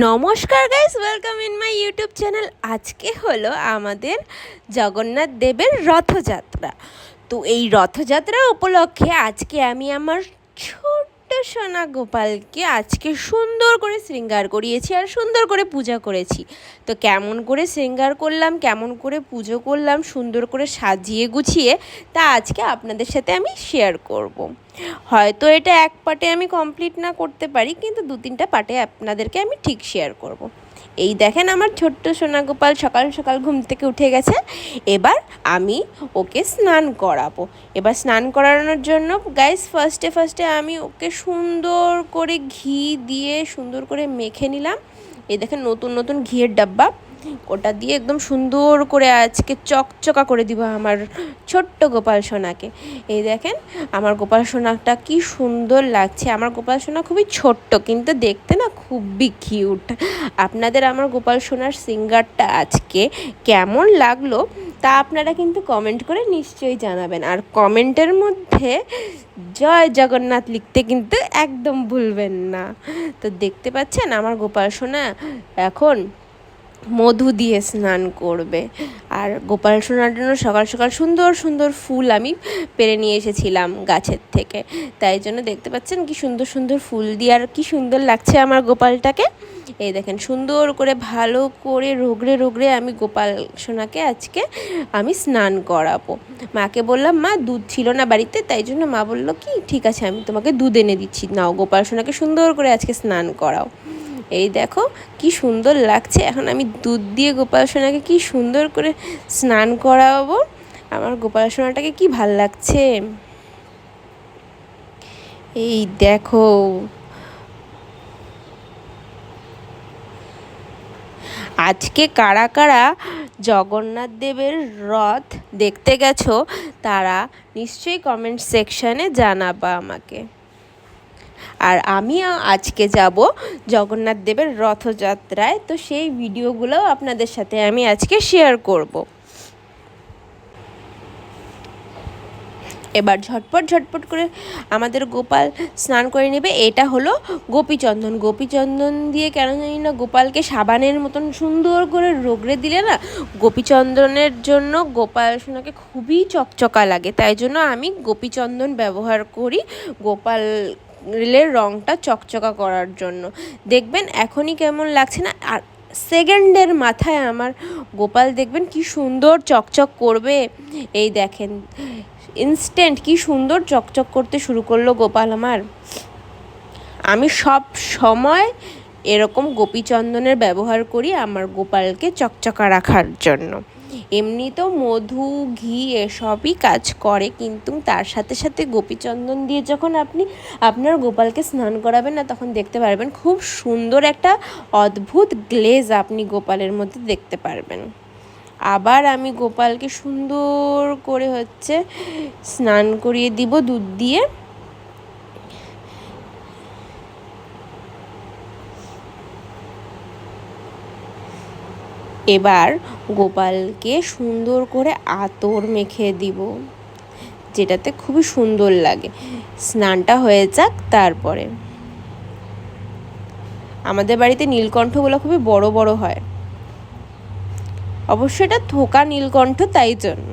নমস্কার guys, welcome in my YouTube channel. আজকে হলো আমাদের জগন্নাথ দেবের রথযাত্রা। তো এই রথযাত্রা উপলক্ষে আজকে আমি আমার ছোট্ট সোনা গোপালকে আজকে সুন্দর করে শৃঙ্গার করিয়েছি আর সুন্দর করে পূজা করেছি। তো কেমন করে শৃঙ্গার করলাম, কেমন করে পুজো করলাম, সুন্দর করে সাজিয়ে গুছিয়ে তা আজকে আপনাদের সাথে আমি শেয়ার করব। হয়তো এটা এক পার্টে আমি কমপ্লিট না করতে পারি, কিন্তু 2-3টা পার্টে আপনাদেরকে আমি ঠিক শেয়ার করব। এই দেখেন আমার ছোট্ট সোনা গোপাল সকাল সকাল ঘুম থেকে উঠে গেছে। এবার আমি ওকে স্নান করাবো। এবার স্নান করানোর জন্য গাইস ফার্স্টে আমি ওকে সুন্দর করে ঘি দিয়ে সুন্দর করে মেখে নিলাম। এই দেখেন নতুন নতুন ঘিয়ের ডাব্বা, ওটা দিয়ে একদম সুন্দর করে আজকে চকচকা করে দিব আমার ছোট্ট গোপাল সোনাকে। এই দেখেন আমার গোপাল সোনাটা কি সুন্দর লাগছে। আমার গোপাল সোনা খুবই ছোট্ট, কিন্তু দেখতে না খুবই কিউট। আপনাদের আমার গোপাল সোনার সিঙ্গারটা আজকে কেমন লাগলো তা আপনারা কিন্তু কমেন্ট করে নিশ্চয়ই জানাবেন। আর কমেন্টের মধ্যে জয় জগন্নাথ লিখতে কিন্তু একদম ভুলবেন না। তো দেখতে পাচ্ছেন আমার গোপাল সোনা এখন মধু দিয়ে স্নান করবে। আর গোপাল সোনার জন্য সকাল সকাল সুন্দর সুন্দর ফুল আমি পেরে নিয়ে এসেছিলাম গাছের থেকে। তাই জন্য দেখতে পাচ্ছেন কি সুন্দর সুন্দর ফুল দিয়ে আর কি সুন্দর লাগছে আমার গোপালটাকে। এই দেখেন সুন্দর করে ভালো করে রোগড়ে রোগড়ে আমি গোপাল সোনাকে আজকে আমি স্নান করাবো। মাকে বললাম, মা দুধ ছিল না বাড়িতে, তাই জন্য মা বললো কি ঠিক আছে আমি তোমাকে দুধ এনে দিচ্ছি, নাও গোপাল সোনাকে সুন্দর করে আজকে স্নান করাও। এই দেখো কি সুন্দর লাগছে। এখন আমি দুধ দিয়ে গোপাল সোনাকে কি সুন্দর করে স্নান করাবো। আমার গোপাল সোনাটাকে কি ভাল লাগছে। এই দেখো আজকে কারা কারা জগন্নাথ দেবের রথ দেখতে গেছো তারা নিশ্চয়ই কমেন্ট সেকশানে জানাবা আমাকে। আর আমিও আজকে যাব জগন্নাথ দেবের রথযাত্রায়, তো সেই ভিডিওগুলোও আপনাদের সাথে আমি আজকে শেয়ার করব। এবার ঝটপট করে আমাদের গোপাল স্নান করে নেবে। এটা হলো গোপীচন্দন দিয়ে কেন জানি না গোপালকে সাবানের মতন সুন্দর করে রগড়ে দিলে না গোপীচন্দনের জন্য গোপাল সোনাকে খুবই চকচকা লাগে। তাই জন্য আমি গোপীচন্দন ব্যবহার করি গোপাল রেলের রঙটা চকচকা করার জন্য। দেখবেন এখনই কেমন লাগছে না, আর সেকেন্ডের মাথায় আমার গোপাল দেখবেন কি সুন্দর চকচক করবে। এই দেখেন ইনস্ট্যান্ট কি সুন্দর চকচক করতে শুরু করলো গোপাল আমার। আমি সব সময় এরকম গোপীচন্দনের ব্যবহার করি আমার গোপালকে চকচকা রাখার জন্য। এমনি তো মধু ঘি এসবই কাজ করে, কিন্তু তার সাথে সাথে গোপীচন্দন দিয়ে যখন আপনি আপনার গোপালকে স্নান করাবেন না, তখন দেখতে পারবেন খুব সুন্দর একটা অদ্ভুত গ্লেজ আপনি গোপালের মধ্যে দেখতে পারবেন। আবার আমি গোপালকে সুন্দর করে স্নান করিয়ে দিব দুধ দিয়ে। এবার গোপালকে সুন্দর করে আতর মেখে দিব, যেটাতে খুবই সুন্দর লাগে। স্নানটা হয়ে যাক তারপরে। আমাদের বাড়িতে নীলকণ্ঠগুলো খুবই বড় বড় হয়, অবশ্য এটা থোকা নীলকণ্ঠ, তাই জন্য।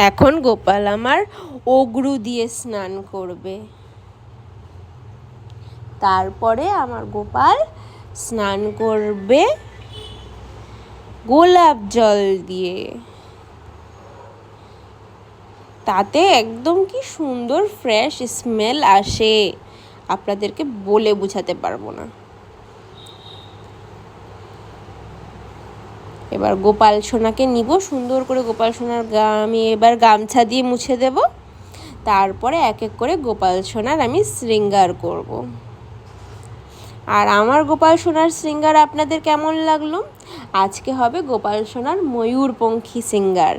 এখন গোপাল আমার অগ্রু দিয়ে স্নান করবে। তারপরে আমার গোপাল স্নান করবে গোলাপ জল দিয়ে। তাতে একদম কি সুন্দর ফ্রেশ স্মেল আসে, আপনাদেরকে বলে বোঝাতে পারবো না। এবার গোপাল সোনাকে নিব, সুন্দর করে গোপাল সোনার আমি এবার গামছা দিয়ে মুছে দেব। তারপরে এক এক করে গোপাল সোনার আমি শৃঙ্গার করব। আর আমার গোপাল সোনার শৃঙ্গার আপনাদের কেমন লাগলো? আজকে হবে গোপাল সোনার ময়ূরপঙ্খী শৃঙ্গার।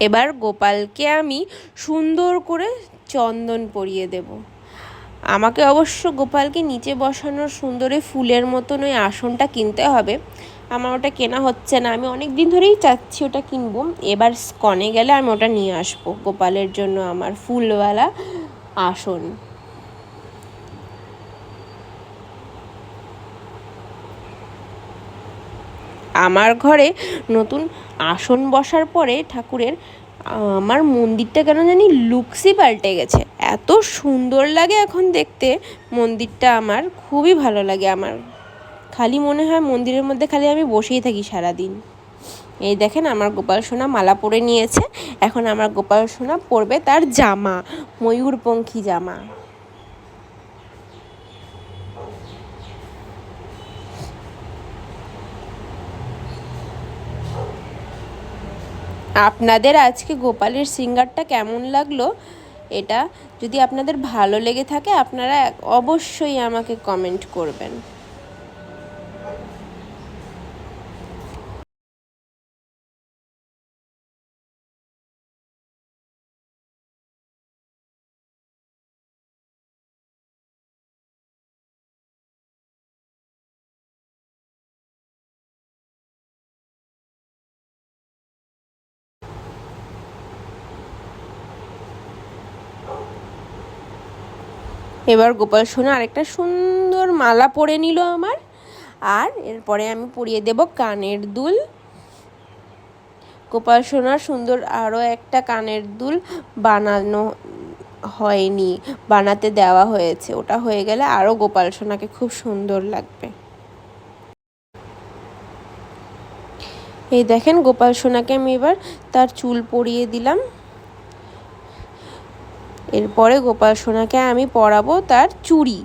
এবার গোপালকে আমি সুন্দর করে চন্দন পরিয়ে দেব। আমাকে অবশ্য গোপালকে নিচে বসানোর সুন্দর ফুলের মতন ওই আসনটা কিনতে হবে। আমার ওটা কেনা হচ্ছে না, আমি অনেক দিন ধরেই চাচ্ছি ওটা কিনবো। এবার স্কনে গেলে আমি ওটা নিয়ে আসবো গোপালের জন্য আমার ফুলওয়ালা আসন। আমার ঘরে নতুন আসন বসার পরে ঠাকুরের আমার মন্দিরটা কেন জানি লুকসই পাল্টে গেছে। এত সুন্দর লাগে এখন দেখতে মন্দিরটা, আমার খুবই ভালো লাগে। আমার খালি মনে হয় মন্দিরের মধ্যে খালি আমি বসেই থাকি সারাদিন। এই দেখেন আমার গোপাল সোনা মালা পরে নিয়েছে। এখন আমার গোপাল সোনা পরবে তার জামা, ময়ূরপঙ্খী জামা। আপনাদের আজকে গোপালের সিঙ্গারটা কেমন লাগলো, এটা যদি আপনাদের ভালো লেগে থাকে আপনারা অবশ্যই আমাকে কমেন্ট করবেন। এবার গোপাল সোনা আরেকটা সুন্দর মালা পরে নিল আমার। আর এরপরে আমি পরিয়ে দেব কানের দুল। গোপাল সোনার সুন্দর আরও একটা কানের দুল বানানো হয়নি, বানাতে দেওয়া হয়েছে। ওটা হয়ে গেলে আরও গোপাল সোনাকে খুব সুন্দর লাগবে। এই দেখেন গোপাল সোনাকে আমি এবার তার চুল পরিয়ে দিলাম। এরপরে গোপাল সোনাকে আমি পরাবো তার চুড়ি।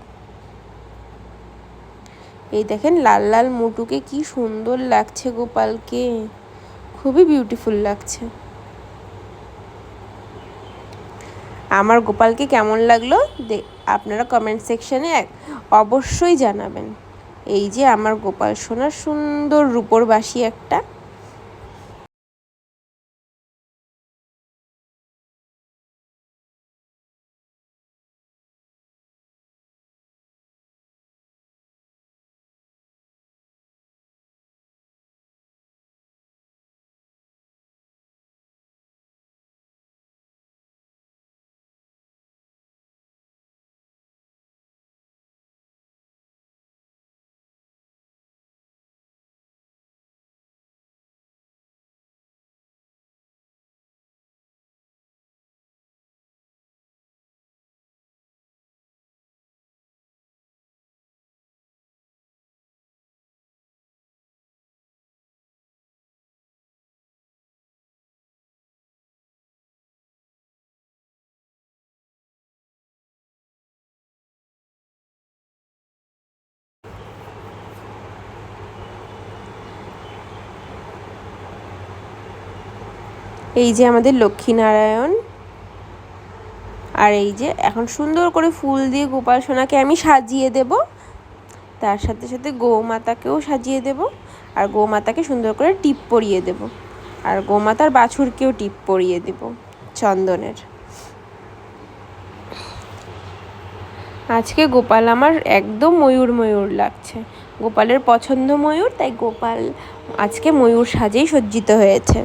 এই দেখেন লাল লাল মুটুকে কি সুন্দর লাগছে গোপালকে, খুবই বিউটিফুল লাগছে। আমার গোপালকে কেমন লাগলো আপনারা কমেন্ট সেকশানে অবশ্যই জানাবেন। এই যে আমার গোপাল সোনার সুন্দর রূপোর বাসি একটা। এই যে আমাদের লক্ষ্মীনারায়ণ। আর এই যে এখন সুন্দর করে ফুল দিয়ে গোপাল সোনাকে আমি সাজিয়ে দেব, তার সাথে সাথে গৌমাতাকেও সাজিয়ে দেব। আর গৌমাতাকে সুন্দর করে টিপ পরিয়ে দেব, আর গোমাতার বাছুরকেও টিপ পরিয়ে দেব চন্দনের। আজকে গোপাল আমার একদম ময়ূর ময়ূর লাগছে। গোপালের পছন্দ ময়ূর, তাই গোপাল আজকে ময়ূর সাজেই সজ্জিত হয়েছে।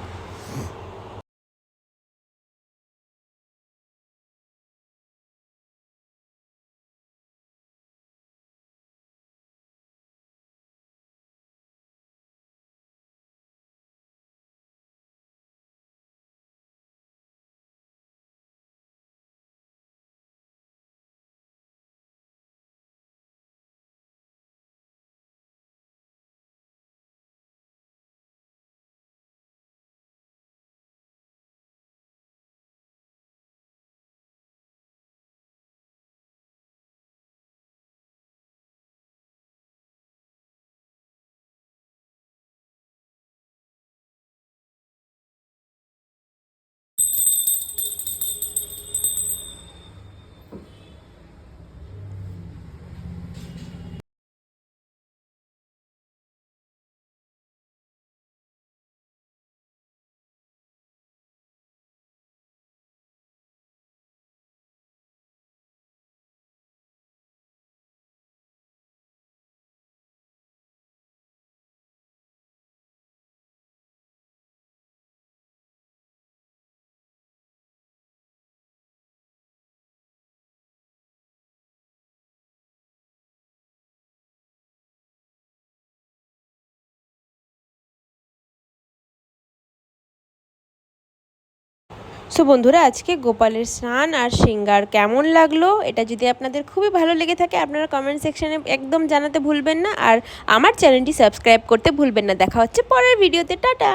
সো বন্ধুরা, আজকে গোপালের স্নান আর শৃঙ্গার কেমন লাগলো, এটা যদি আপনাদের খুবই ভালো লেগে থাকে আপনারা কমেন্ট সেকশনে একদম জানাতে ভুলবেন না। আর আমার চ্যানেলটি সাবস্ক্রাইব করতে ভুলবেন না। দেখা হচ্ছে পরের ভিডিওতে। টাটা।